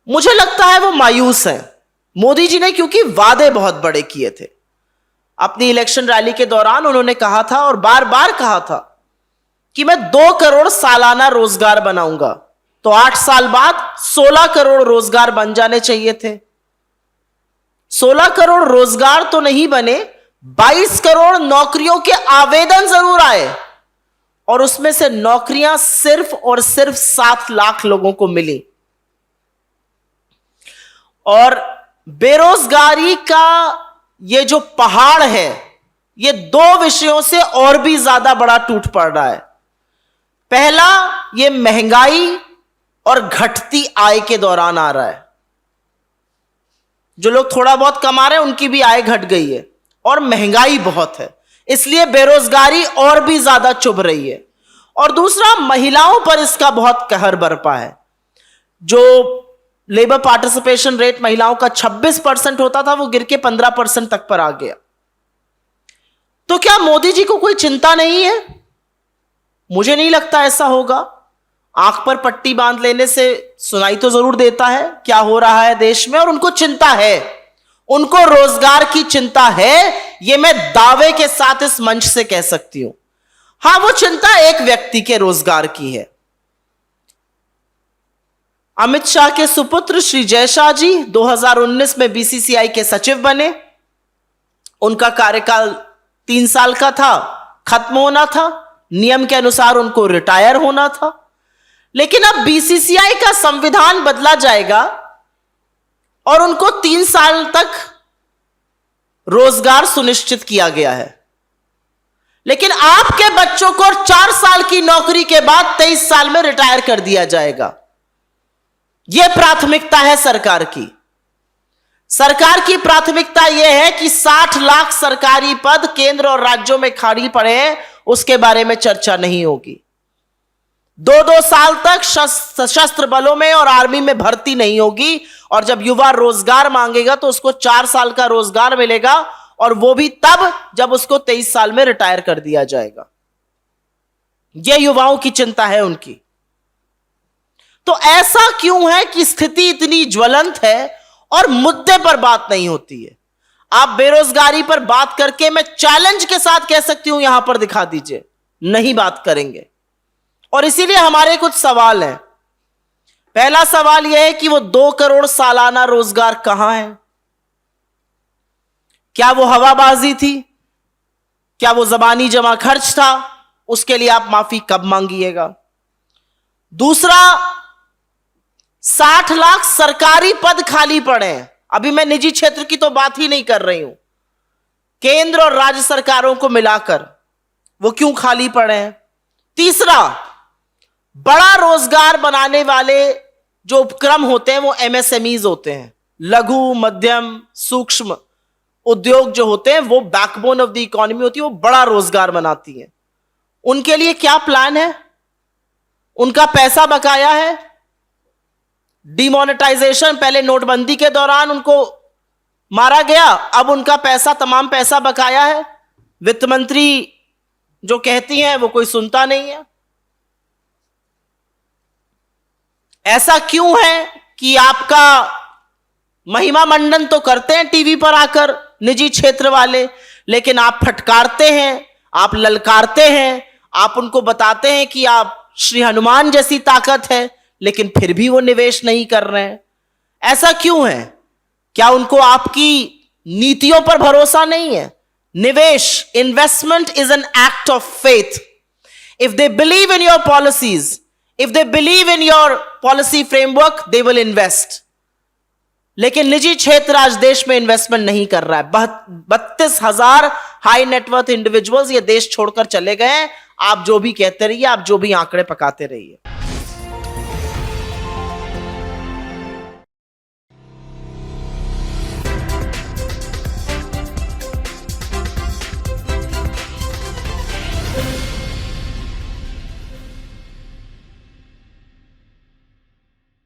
मुझे लगता है वो मायूस है। मोदी जी ने क्योंकि वादे बहुत बड़े किए थे। अपनी इलेक्शन रैली के दौरान उन्होंने कहा था और बार बार कहा था कि मैं 2 करोड़ सालाना रोजगार बनाऊंगा। तो 8 साल बाद 16 करोड़ रोजगार बन जाने चाहिए थे। 16 करोड़ रोजगार तो नहीं बने, 22 करोड़ नौकरियों के आवेदन जरूर आए और उसमें से नौकरियां सिर्फ और सिर्फ 7 लाख लोगों को मिली। और बेरोजगारी का ये जो पहाड़ है, ये 2 विषयों से और भी ज्यादा बड़ा टूट पड़ रहा है। पहला, ये महंगाई और घटती आय के दौरान आ रहा है। जो लोग थोड़ा बहुत कमा रहे हैं उनकी भी आय घट गई है और महंगाई बहुत है, इसलिए बेरोजगारी और भी ज्यादा चुभ रही है। और दूसरा, महिलाओं पर इसका बहुत कहर बरपा है। जो लेबर पार्टिसिपेशन रेट महिलाओं का 26% होता था, वो गिर के 15% तक पर आ गया। तो क्या मोदी जी को कोई चिंता नहीं है? मुझे नहीं लगता ऐसा होगा। आंख पर पट्टी बांध लेने से सुनाई तो जरूर देता है क्या हो रहा है देश में, और उनको चिंता है, उनको रोजगार की चिंता है, यह मैं दावे के साथ इस मंच से कह सकती हूं। हां, वो चिंता एक व्यक्ति के रोजगार की है। अमित शाह के सुपुत्र श्री जय शाह जी 2019 में बीसीसीआई के सचिव बने। उनका कार्यकाल 3 साल का था, खत्म होना था, नियम के अनुसार उनको रिटायर होना था। लेकिन अब बीसीसीआई का संविधान बदला जाएगा और उनको 3 साल तक रोजगार सुनिश्चित किया गया है। लेकिन आपके बच्चों को 4 साल की नौकरी के बाद 23 साल में रिटायर कर दिया जाएगा। यह प्राथमिकता है सरकार की। सरकार की प्राथमिकता यह है कि 60 लाख सरकारी पद केंद्र और राज्यों में खाली पड़े हैं, उसके बारे में चर्चा नहीं होगी। 2-2 साल तक सशस्त्र बलों में और आर्मी में भर्ती नहीं होगी, और जब युवा रोजगार मांगेगा तो उसको 4 साल का रोजगार मिलेगा, और वो भी तब जब उसको 23 साल में रिटायर कर दिया जाएगा। यह युवाओं की चिंता है उनकी। तो ऐसा क्यों है कि स्थिति इतनी ज्वलंत है और मुद्दे पर बात नहीं होती है? आप बेरोजगारी पर बात करके, मैं चैलेंज के साथ कह सकती हूं, यहां पर दिखा दीजिए, नहीं बात करेंगे। और इसीलिए हमारे कुछ सवाल हैं। पहला सवाल यह है कि वो 2 करोड़ सालाना रोजगार कहां है? क्या वो हवाबाजी थी? क्या वो जबानी जमा खर्च था? उसके लिए आप माफी कब मांगिएगा? दूसरा, 60 लाख सरकारी पद खाली पड़े हैं। अभी मैं निजी क्षेत्र की तो बात ही नहीं कर रही हूं, केंद्र और राज्य सरकारों को मिलाकर वो क्यों खाली पड़े हैं? तीसरा, बड़ा रोजगार बनाने वाले जो उपक्रम होते हैं वो एमएसएमईज होते हैं, लघु मध्यम सूक्ष्म उद्योग जो होते हैं, वो बैकबोन ऑफ द इकोनॉमी होती है, वो बड़ा रोजगार बनाती है। उनके लिए क्या प्लान है? उनका पैसा बकाया है। डिमोनेटाइजेशन, पहले नोटबंदी के दौरान उनको मारा गया, अब उनका पैसा, तमाम पैसा बकाया है। वित्त मंत्री जो कहती हैं वो कोई सुनता नहीं है। ऐसा क्यों है कि आपका महिमा मंडन तो करते हैं टीवी पर आकर निजी क्षेत्र वाले, लेकिन आप फटकारते हैं, आप ललकारते हैं, आप उनको बताते हैं कि आप श्री हनुमान जैसी ताकत है, लेकिन फिर भी वो निवेश नहीं कर रहे हैं। ऐसा क्यों है? क्या उनको आपकी नीतियों पर भरोसा नहीं है? निवेश, investment is an act of faith. If they believe in your policies, if they believe in your policy framework, they will invest. लेकिन निजी क्षेत्र आज देश में इन्वेस्टमेंट नहीं कर रहा है। 32,000 हाई नेटवर्थ इंडिविजुअल्स ये देश छोड़कर चले गए हैं। आप जो भी कहते रहिए, आप जो भी आंकड़े पकाते रहिए।